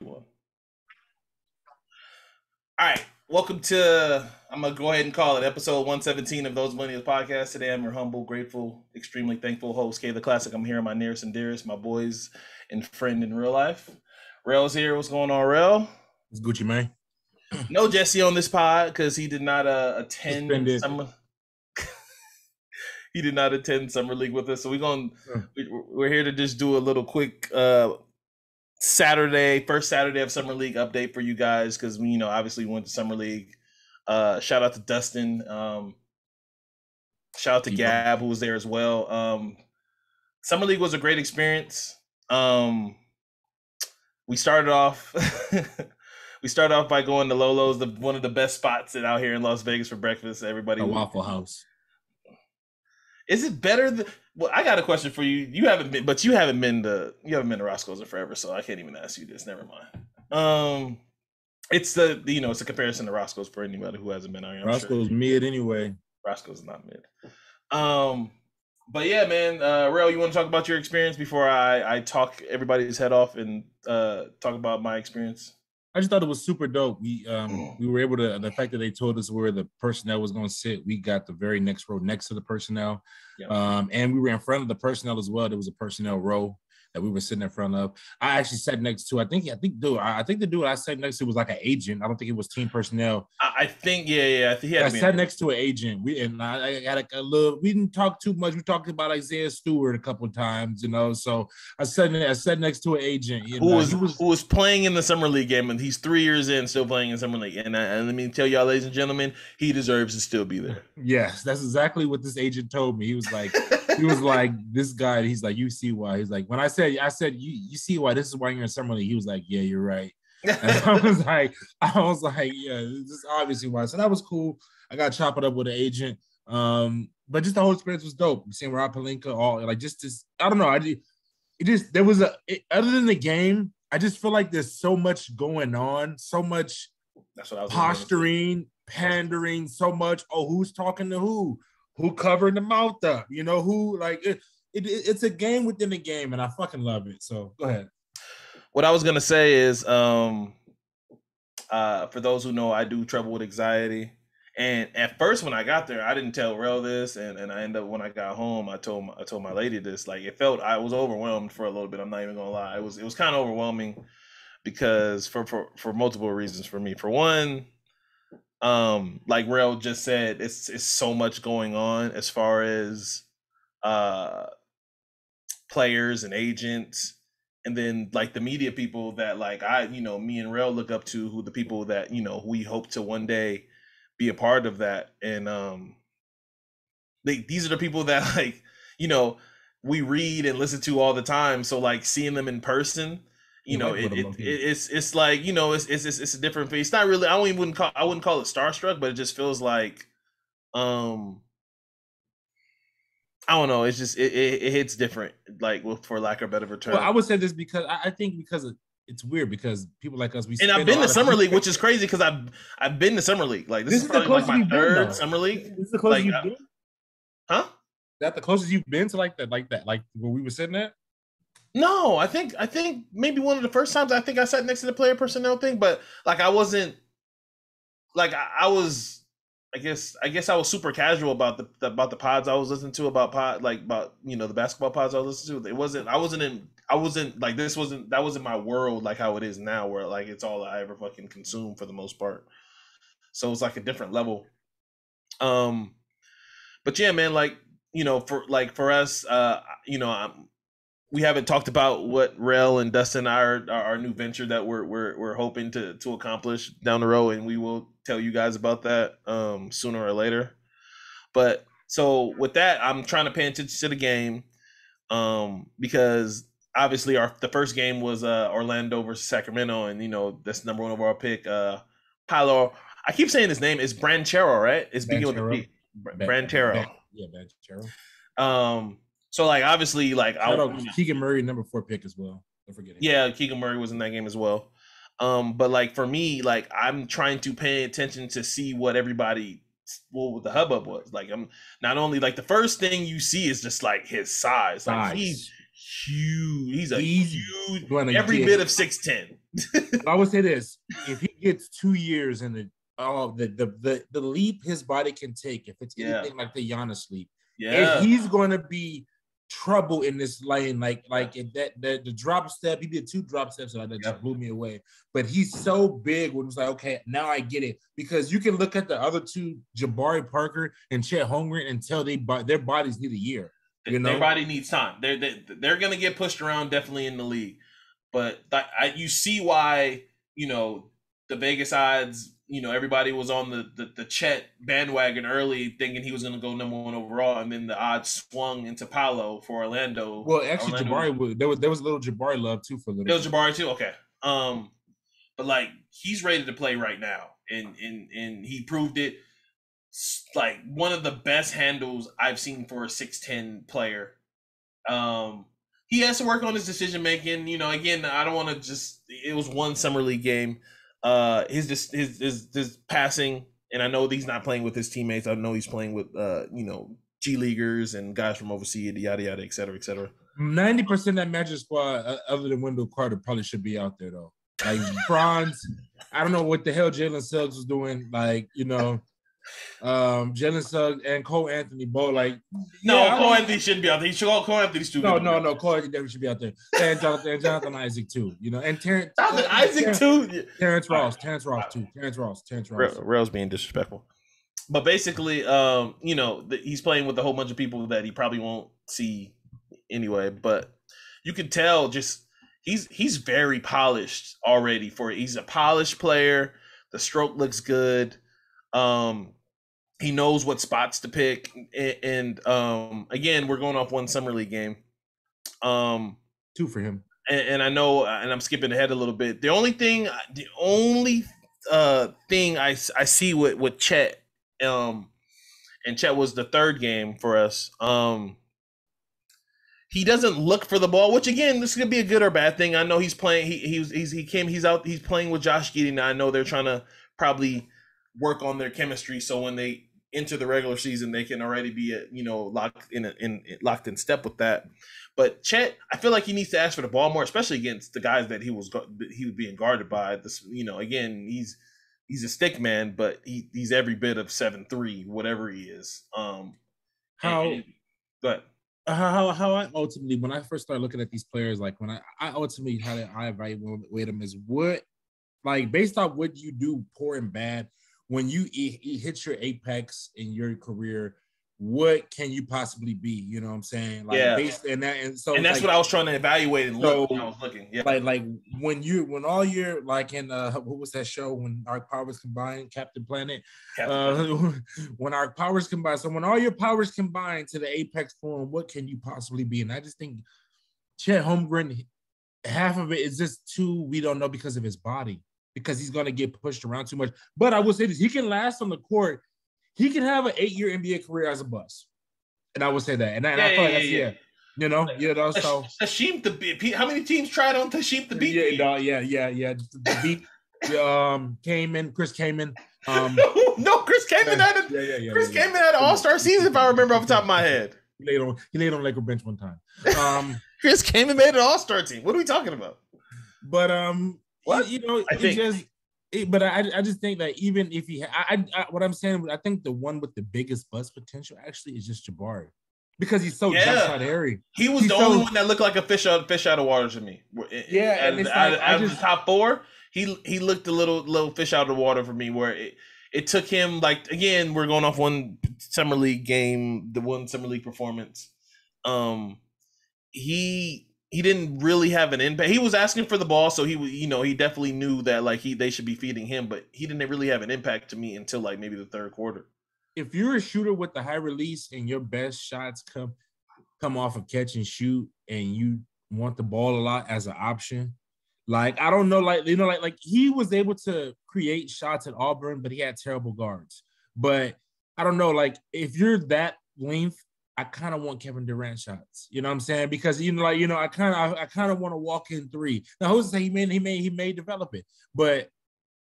All right, welcome to. I'm gonna go ahead and call it episode 117 of Those Millennials podcast. Today, I'm your humble, grateful, extremely thankful host, K the Classic. I'm here, my nearest and dearest, my boys and friend in real life. Rel's here. What's going on, Rel? It's Gucci, man. No Jesse on this pod because he did not attend Suspended. summer. He did not attend summer league with us, so we're here to just do a little quick first Saturday of summer league update for you guys because we, obviously we went to summer league. Shout out to Dustin. Shout out to Gab who was there as well. Summer league was a great experience. We started off. We started off by going to Lolo's, one of the best spots out here in Las Vegas for breakfast. Everybody, a Waffle House. Is it better than? Well, I got a question for you. You haven't been to Roscoe's in forever, so I can't even ask you this. Never mind. It's it's a comparison to Roscoe's for anybody who hasn't been out here. Roscoe's mid anyway. Roscoe's not mid. But yeah, man, Rel, you want to talk about your experience before I talk everybody's head off and talk about my experience? I just thought it was super dope. We were able to, the fact that they told us where the personnel was going to sit, we got the very next row next to the personnel. Yeah. And we were in front of the personnel as well. There was a personnel row that we were sitting in front of. I actually sat next to, I think the dude I sat next to was like an agent. I don't think it was team personnel. I think, yeah. I sat next to an agent. I got a little, we didn't talk too much. We talked about Isaiah Stewart a couple of times, so I sat next to an agent. Who was playing in the summer league game, and he's 3 years in, still playing in summer league. And let me tell y'all, ladies and gentlemen, he deserves to still be there. Yes, that's exactly what this agent told me. He was like, this guy. He's like, you see why? He's like, when I said, you see why? This is why you're in summer league. He was like, yeah, you're right. And I was like, yeah, this is obviously why. So that was cool. I got chopped up with an agent. But just the whole experience was dope. Seeing Rob Pelinka, all like just this. I don't know. Other than the game, I just feel like there's so much going on, so much That's what I was posturing, pandering, so much. Oh, who's talking to who covering the mouth up? Who like it's a game within a game, and I fucking love it. So go ahead. What I was gonna say is, for those who know, I do trouble with anxiety. And at first, when I got there, I didn't tell Rel this, and I ended up when I got home, I told my lady this. Like it felt, I was overwhelmed for a little bit. I'm not even gonna lie. It was kind of overwhelming because for multiple reasons for me. For one, like Rel just said, it's so much going on as far as players and agents, and then like the media people that like me and Rel look up to, who the people that we hope to one day be a part of that. And these are the people that like we read and listen to all the time. So like seeing them in person, it's like it's a different face. It's not really. I wouldn't call it starstruck, but it just feels like I don't know. It's just it hits different, like for lack of a better term. Well, I would say this because I think it's weird because people like us, and I've been to summer league, which is crazy because I've been to summer league. Like this is probably like my third summer league. This is the closest you've been? Huh? Is that the closest you've been to like where we were sitting at? No, I think maybe one of the first times I think I sat next to the player personnel thing, but like I wasn't like I was. I guess I was super casual about the pods I was listening to, about the basketball pods I was listening to. That wasn't my world like how it is now, where like it's all I ever fucking consume for the most part. So it's like a different level. But yeah, man, like for us, we haven't talked about what Rel and Dustin our new venture that we're hoping to accomplish down the road, and we will tell you guys about that sooner or later. But so with that, I'm trying to pay attention to the game because obviously the first game was Orlando versus Sacramento, and that's number one overall pick. Paolo, I keep saying his name is Banchero, right? It's beginning with a B. Banchero. Yeah, Banchero. So like obviously like Keegan Murray, number 4 pick as well. Don't forget him. Yeah, Keegan Murray was in that game as well. But like for me, like I'm trying to pay attention to see what the hubbub was. Like I'm not only like the first thing you see is just like his size. Like he's huge. He's a He's huge, gonna every get. bit of 6'10". I would say this: if he gets 2 years in the leap his body can take, if it's Yeah. anything like the Giannis leap, Yeah. he's going to be trouble in this lane. Like the drop step, he did 2 drop steps that just blew me away. But he's so big when it's like, okay, now I get it, because you can look at the other 2, Jabari Parker and Chet Holmgren, and tell their bodies need a year. You know, their body needs time. They're gonna get pushed around definitely in the league, but you see why, the Vegas odds. Everybody was on the Chet bandwagon early, thinking he was going to go number 1 overall, and then the odds swung into Paolo for Orlando. Well, actually, Jabari there was a little Jabari love too for a little. There was Jabari too. Okay, but like, he's ready to play right now, and he proved it. Like, one of the best handles I've seen for a 6'10" player. He has to work on his decision making. Again, I don't want to just. It was one summer league game. His passing, and I know he's not playing with his teammates. I know he's playing with G leaguers and guys from overseas, yada yada, et cetera, et cetera. 90% of that Magic squad, other than Wendell Carter, probably should be out there though. Like Franz, I don't know what the hell Jalen Suggs was doing. Like, Jalen Suggs and Cole Anthony both Cole Anthony shouldn't be out there. Cole Anthony's too good. No, Cole Anthony definitely should be out there. And Jonathan Isaac too. And Terrence Isaac too. Terrence Ross too. Terrence Ross. Rail's being disrespectful. But basically, he's playing with a whole bunch of people that he probably won't see anyway. But you can tell just he's very polished already. He's a polished player. The stroke looks good. He knows what spots to pick, and again, we're going off one summer league game. 2 for him. And I know, and I'm skipping ahead a little bit. The only thing I see with Chet, and Chet was the 3rd game for us. He doesn't look for the ball, which again, this could be a good or bad thing. I know he's playing. He's playing with Josh Giddey now. I know they're trying to probably work on their chemistry, so when they enter the regular season, they can already be locked in step with that. But Chet, I feel like he needs to ask for the ball more, especially against the guys that he was being guarded by. This, again, he's a stick man, but he's every bit of 7'3", whatever he is. But how I ultimately, when I first started looking at these players, like when I ultimately I evaluate them is what, like, based off what you do, poor and bad, when you hit your apex in your career, what can you possibly be? You know what I'm saying? Like, yeah. And that's like, what I was trying to evaluate and look when I was looking. Yeah. Like when all your, like, in what was that show when our powers combined, Captain Planet? When our powers combine. So when all your powers combine to the apex form, what can you possibly be? And I just think Chet Holmgren, half of it is just we don't know because of his body, because he's going to get pushed around too much. But I will say this, he can last on the court. He can have an 8-year NBA career as a bust. And I would say that. And I feel like that's, so. Tashim, how many teams tried on Tashim to beat? Chris Kaman. No, Chris Kaman had an all-star season, if I remember off the top of my head. He laid on Laker bench one time. Chris Kaman made an all-star team. What are we talking about? But what? I just think that even if he, what I'm saying, I think the one with the biggest bust potential actually is just Jabari, because he's so jump shot airy. He was the only one that looked like a fish out of water to me. Yeah, out of the top 4, he looked a little fish out of the water for me. Where it took him, like, again, we're going off one summer league game, the one summer league performance. He didn't really have an impact. He was asking for the ball, so he definitely knew that, like, they should be feeding him, but he didn't really have an impact to me until, like, maybe the 3rd quarter. If you're a shooter with the high release and your best shots come off of catch and shoot, and you want the ball a lot as an option, like, I don't know, like he was able to create shots at Auburn, but he had terrible guards. But I don't know, like, if you're that length, I kind of want Kevin Durant shots. You know what I'm saying? Because I kind of want to walk in 3. Now, who's to say he may develop it, but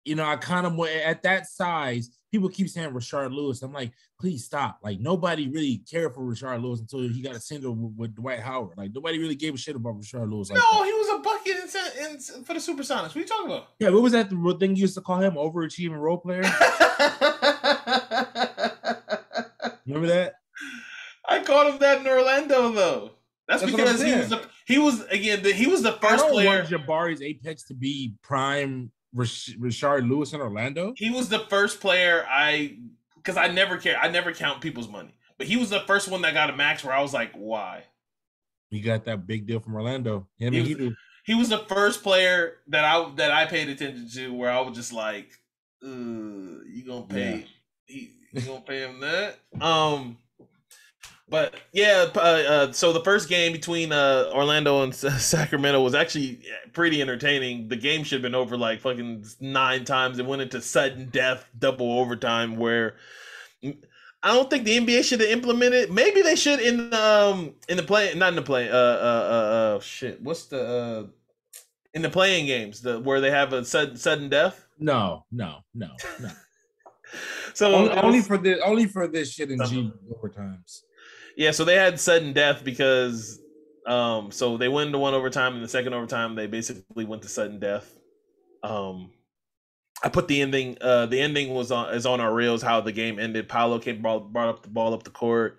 I kind of at that size. People keep saying Rashard Lewis. I'm like, please stop. Like nobody really cared for Rashard Lewis until he got a single with Dwight Howard. Like nobody really gave a shit about Rashard Lewis. Like no, he was a bucket for the Supersonics. What are you talking about? Yeah, what was that the thing you used to call him? Overachieving role player? Remember that? I called him that in Orlando though. That's because he was the first player. I don't want Jabari's Apex to be prime Rashard Lewis in Orlando. He was the first player because I never count people's money. But he was the first one that got a max where I was like, why? He got that big deal from Orlando. He was the first player that I paid attention to where I was just like, you gonna pay you gonna pay him that? But yeah, so the first game between Orlando and Sacramento was actually pretty entertaining. The game should have been over like fucking 9 times. It went into sudden death, double overtime. Where I don't think the NBA should have implemented. Maybe they should in the play, not in the play. What's the in the playing games where they have a sudden death? No. So only for this shit in G overtimes. Yeah, so they had sudden death because so they went into one overtime, and the second overtime they basically went to sudden death. I put the ending. The ending is on our reels. How the game ended. Paolo brought up the ball up the court.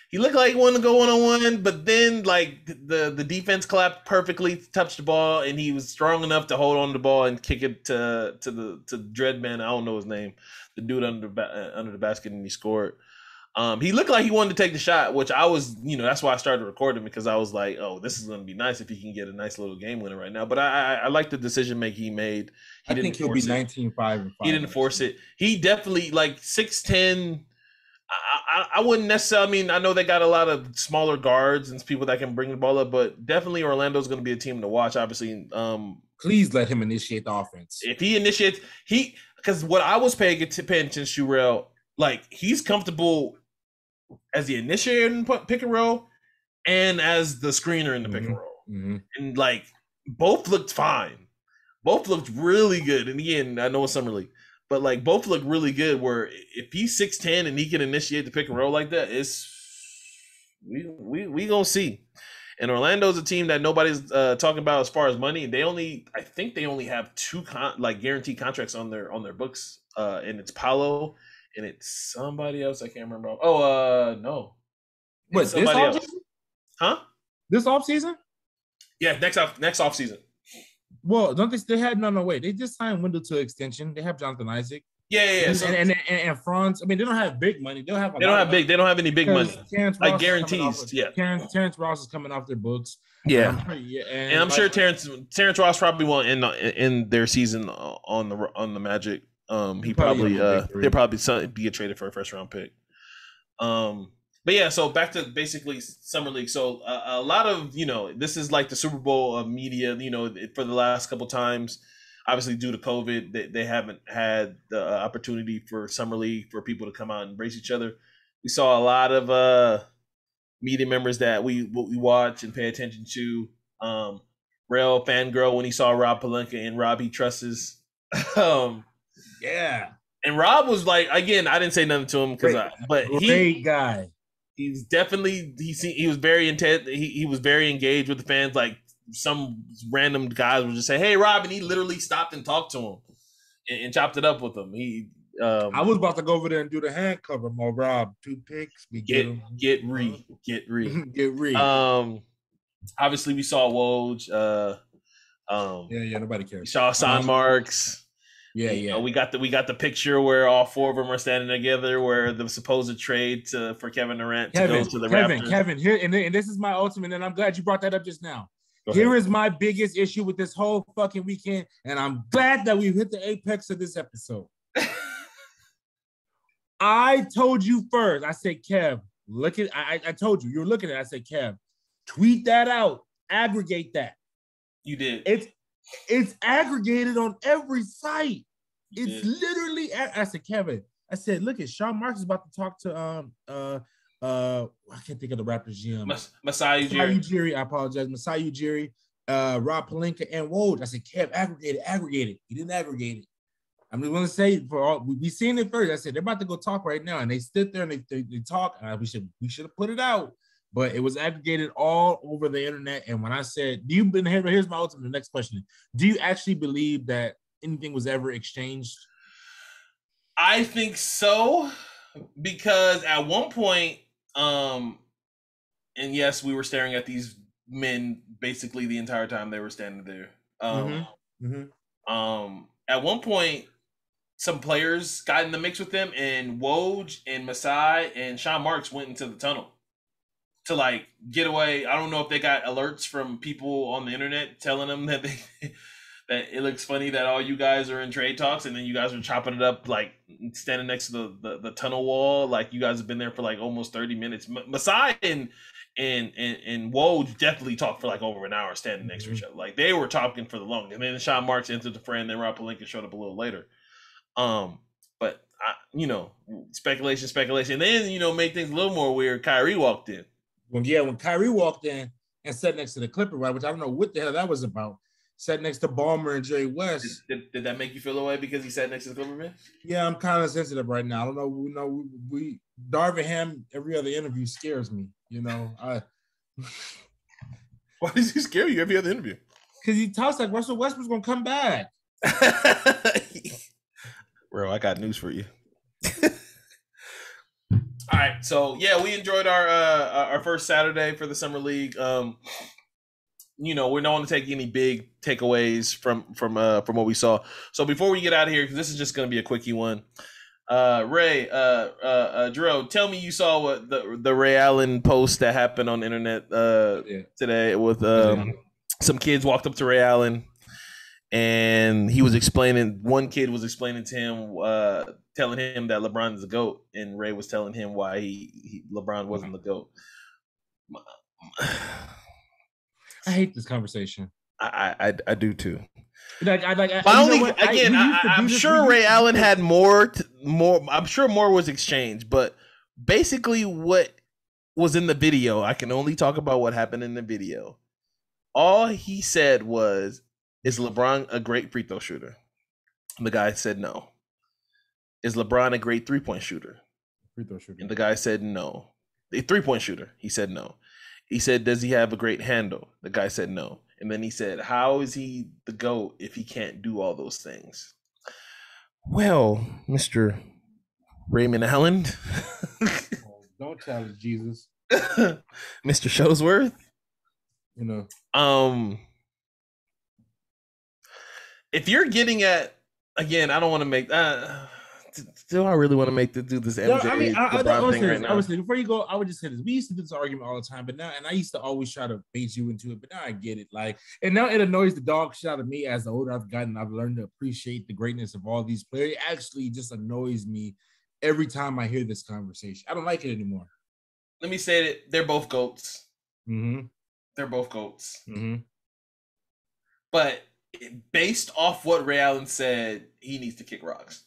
He looked like he wanted to go 1-on-1, but then like the defense clapped perfectly, touched the ball, and he was strong enough to hold on to the ball and kick it to Dreadman. I don't know his name. The dude under the basket, and he scored. He looked like he wanted to take the shot, which I was, that's why I started recording, because I was like, oh, this is going to be nice if he can get a nice little game winner right now. But I like the decision making he made. I think he'll be 19-5. He didn't force it. He definitely, like 6'10". I wouldn't necessarily, I mean, I know they got a lot of smaller guards and people that can bring the ball up, but definitely Orlando's going to be a team to watch, obviously. Please let him initiate the offense. If he initiates, because what I was paying attention to, Shurel, like he's comfortable as the initiator in pick and roll and as the screener in the pick and roll. Mm-hmm. And like both looked fine. Both looked really good. And again, I know it's summer league, but like both look really good where if he's 6'10" and he can initiate the pick and roll like that, we gonna see. And Orlando's a team that nobody's talking about as far as money. I think they only have 2 guaranteed contracts on their books. And it's Paolo and it's somebody else I can't remember. No. What, this offseason? Huh? This offseason? Yeah, next offseason. Well, don't they had no way. They just signed Wendell to extension. They have Jonathan Isaac. Yeah. And Franz. I mean, they don't have big money. They don't have any big money. Like guarantees. Terrence Ross is coming off their books. Yeah. I'm sure Terrence Ross probably won't end their season on the Magic. He'll probably get traded for a first round pick. But yeah, so back to basically summer league. So a lot of this is like the Super Bowl of media. For the last couple times, obviously due to COVID, they haven't had the opportunity for summer league for people to come out and embrace each other. We saw a lot of media members that we watch and pay attention to. Rail fangirl when he saw Rob Pelinka and Rob he trusts. Yeah. And Rob was like, again, I didn't say nothing to him great guy. He's definitely he was very intent. He was very engaged with the fans. Like some random guys would just say, "Hey, Rob," and he literally stopped and talked to him and chopped it up with him. I was about to go over there and do the hand cover. More Rob, 2 picks. Get re. Obviously we saw Woj. Nobody cares. We saw Son Marks. Yeah. We got the picture where all 4 of them are standing together, where the supposed trade for Kevin Durant to go to the Raptors. Kevin, here and this is my ultimate, and I'm glad you brought that up just now. Here is my biggest issue with this whole fucking weekend, and I'm glad that we hit the apex of this episode. I told you first. I said, Kev, look at. I told you were looking at it. I said, Kev, tweet that out, aggregate that. You did. It's aggregated on every site. It's literally. I said, Kevin. I said, look at Sean Marks is about to talk to I can't think of the Raptors GM. Masai Ujiri. I apologize. Masai Ujiri, Rob Pelinka, and Woj. I said, Kev, aggregate it. He didn't aggregate it. I'm just gonna say for all we seen it first. I said they're about to go talk right now, and they stood there and they talk. And we should have put it out, but it was aggregated all over the internet. And when I said, "Do you been here?" Here's my ultimate next question: do you actually believe that anything was ever exchanged? I think so, because at one point, and yes, we were staring at these men basically the entire time they were standing there. At one point, some players got in the mix with them, and Woj and Masai and Sean Marks went into the tunnel to like get away. I don't know if they got alerts from people on the internet telling them that that it looks funny that all you guys are in trade talks, and then you guys are chopping it up like standing next to the tunnel wall, like you guys have been there for like almost 30 minutes. Masai and Woj definitely talked for like over an hour standing next to each other. Like they were talking for the longest. And then Sean Marks entered the friend, then Rob Pelinka showed up a little later. But speculation. And then, made things a little more weird. Kyrie walked in. When Kyrie walked in and sat next to the Clipper, right, which I don't know what the hell that was about. Sat next to Ballmer and Jerry West. Did that make you feel away because he sat next to the Clipper man? Yeah, I'm kind of sensitive right now. I don't know. We Darvin Ham every other interview scares me. Why does he scare you every other interview? Because he talks like Russell Westbrook's gonna come back. Bro, I got news for you. All right, so yeah, we enjoyed our first Saturday for the summer league. We don't want to take any big takeaways from what we saw. So before we get out of here, because this is just going to be a quickie one, Ray, Drew, tell me you saw what the Ray Allen post that happened on the internet today with some kids walked up to Ray Allen. And he was one kid was explaining to him, telling him that LeBron is the GOAT, and Ray was telling him why LeBron wasn't the GOAT. I hate this conversation. I do too. I'm sure Ray Allen had more. I'm sure more was exchanged, but basically what was in the video, I can only talk about what happened in the video. All he said was, "Is LeBron a great free throw shooter?" And the guy said no. "Is LeBron a great 3-point shooter?" Free throw shooter. And the guy said no. A 3-point shooter. He said no. He said, "Does he have a great handle?" The guy said no. And then he said, "How is he the GOAT if he can't do all those things?" Well, Mr. Raymond Allen. Don't challenge Jesus. Mr. Showsworth. If you're getting at, again, I don't want to make do I really want to do this MJ LeBron thing right now? Honestly, before you go, I would just say this. We used to do this argument all the time, but now, and I used to always try to bait you into it, but now I get it. And now it annoys the dog shit out of me as the older I've gotten. I've learned to appreciate the greatness of all these players. It actually just annoys me every time I hear this conversation. I don't like it anymore. Let me say it. They're both GOATs. Mm-hmm. They're both GOATs. Mm-hmm. But based off what Ray Allen said, he needs to kick rocks.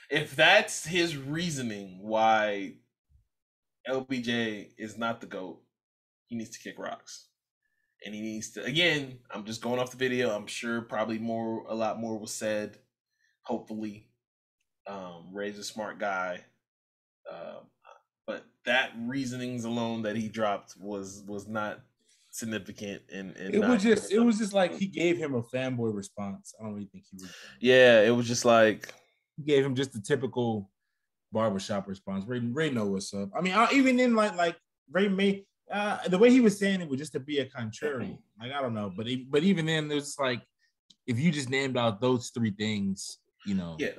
If that's his reasoning why LBJ is not the GOAT, he needs to kick rocks. And he needs to, again, I'm just going off the video. I'm sure probably a lot more was said. Hopefully. Ray's a smart guy. But that reasonings alone that he dropped was not significant, and it was just like he gave him a fanboy response. I don't really think he was. Yeah, it was just like he gave him just the typical barbershop response. Ray know what's up. I mean, even in like Ray may the way he was saying it was just to be a contrarian. Like I don't know, but even then, there's like if you just named out those three things, yeah.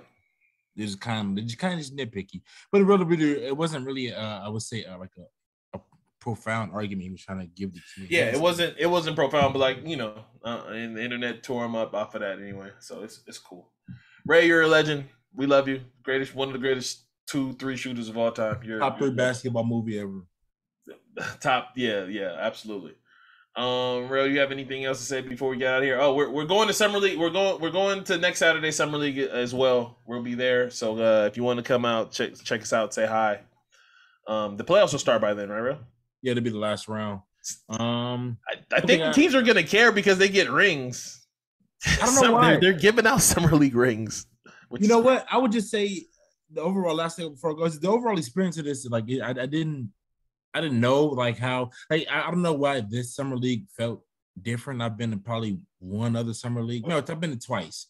There's kind of just nitpicky, but it wasn't really I would say like a profound argument he was trying to give to me. Yeah, it wasn't profound, but like and the internet tore him up off of that anyway, so it's cool. Ray, you're a legend. We love you. One of the greatest 2-3 shooters of all time. Top 3 basketball movie ever. Top, yeah, absolutely. Ray, you have anything else to say before we get out of here? Oh, we're going to Summer League. We're going to next Saturday Summer League as well. We'll be there. So if you want to come out, check us out, say hi. The playoffs will start by then, right, Ray? Yeah, it'll be the last round. I think teams are gonna care because they get rings. I don't know why. They're giving out summer league rings. You know what? I would just say the overall last thing before I go is the overall experience of this. Like, I didn't know like how. Like, I don't know why this summer league felt different. I've been to probably one other summer league. No, I've been to twice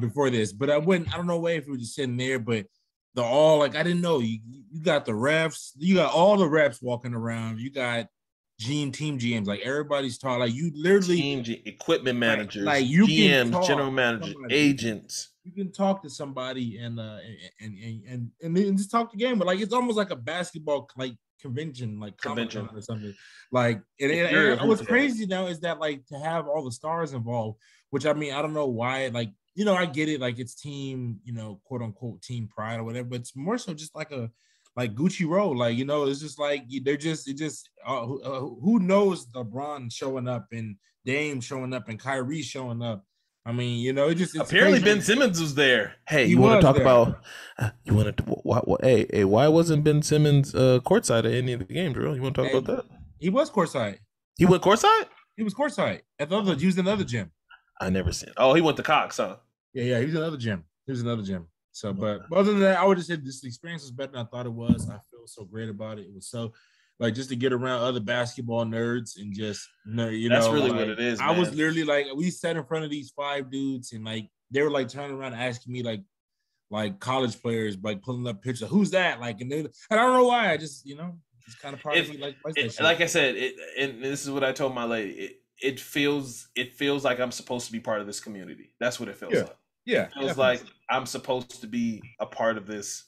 before this, but I don't know why if we were just sitting there, but the all like I didn't know. You got the refs, you got all the refs walking around, you got team GMs, like everybody's taught, like you literally equipment managers, like you GMs, can general managers, agents. You can talk to somebody and just talk the game, but like it's almost like a basketball like convention, like convention or something. Like and what's crazy now is that like to have all the stars involved, which I mean I don't know why, like you know I get it, like it's team, you know, quote unquote team pride or whatever, but it's more so just like a like Gucci roll, like you know, it's just like they're just who knows LeBron showing up and Dame showing up and Kyrie showing up. I mean, you know, it's apparently crazy. Ben Simmons was there. Hey, you want to talk about? You want to? Hey, why wasn't Ben Simmons courtside at any of the games, bro? You want to talk about that? He was courtside. He went courtside. He was courtside at the other. He was in another gym. I never seen. Oh, he went to Cox, huh? Yeah, he was in another gym. So, but other than that, I would just say this experience was better than I thought it was. I feel so great about it. It was so like just to get around other basketball nerds and just you know, that's really like, what it is. I was literally like, we sat in front of these 5 dudes and like they were like turning around asking me like college players, like pulling up pictures. Who's that? Like, and I don't know why. I just, you know, it's kind of part of me like I said, and this is what I told my lady. It feels like I'm supposed to be part of this community. That's what it feels like. Yeah, it feels like I'm supposed to be a part of this,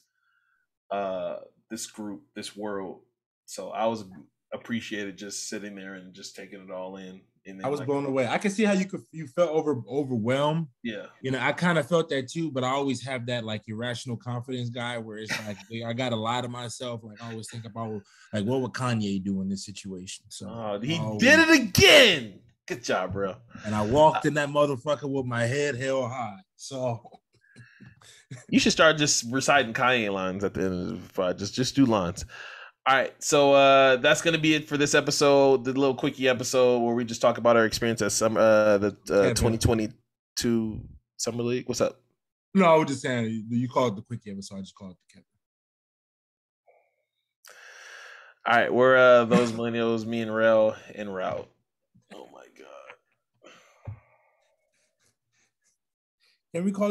this group, this world. So I was appreciated just sitting there and just taking it all in. And I was blown away. I can see how you felt overwhelmed. Yeah, you know, I kind of felt that too, but I always have that like irrational confidence guy where it's like I got to lie to myself. Like I always think about like what would Kanye do in this situation. So he did it again. Good job, bro. And I walked in that motherfucker with my head held high. So you should start just reciting Kanye lines at the end of the fight. Just do lines. All right, so that's gonna be it for this episode, the little quickie episode where we just talk about our experience at the 2022 Summer League. What's up? No, I was just saying you call it the quickie episode. I just call it the Kevin. All right, we're those millennials, me and Rel en route. Oh my god. Can we call this